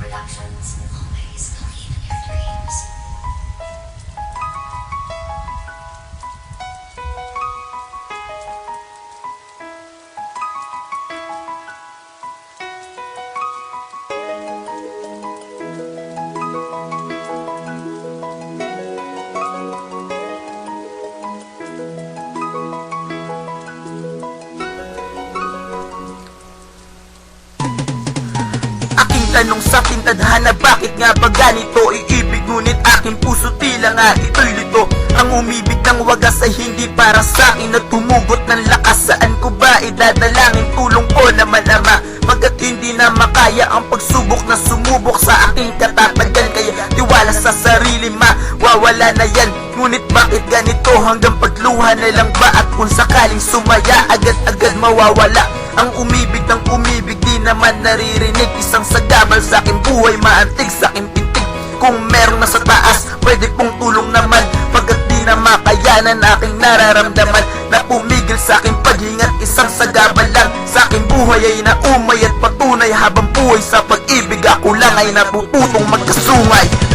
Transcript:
Productions, always believe in your dreams. Tanong sa aking tadhana, bakit nga ba ganito? Iibig ngunit aking puso tila nga ito'y lito. Ang umibig ng wagas ay hindi para sa akin, at tumugot ng lakas. Saan ko ba idadalangin? Tulong ko naman Ama, pagkat hindi na makaya ang pagsubok na sumubok sa aking katatagan. Kaya tiwala sa sarili mawawala na yan. Ngunit bakit ganito? Hanggang pagluha na lang ba? At kung sakaling sumaya, agad-agad mawawala. Ang umibig ng umibig, di naman naririnig. Isang sagabal sa aking buhay, maantig sa aking pintig. Kung merong nasa taas, pwede pong tulong naman. Pagkat di na makayanan aking nararamdaman, na pumigil sa aking paghingat. Isang sagabal lang sa aking buhay ay naumay at patunay. Habang buhay sa pag-ibig, ako lang ay natututong magkasungay.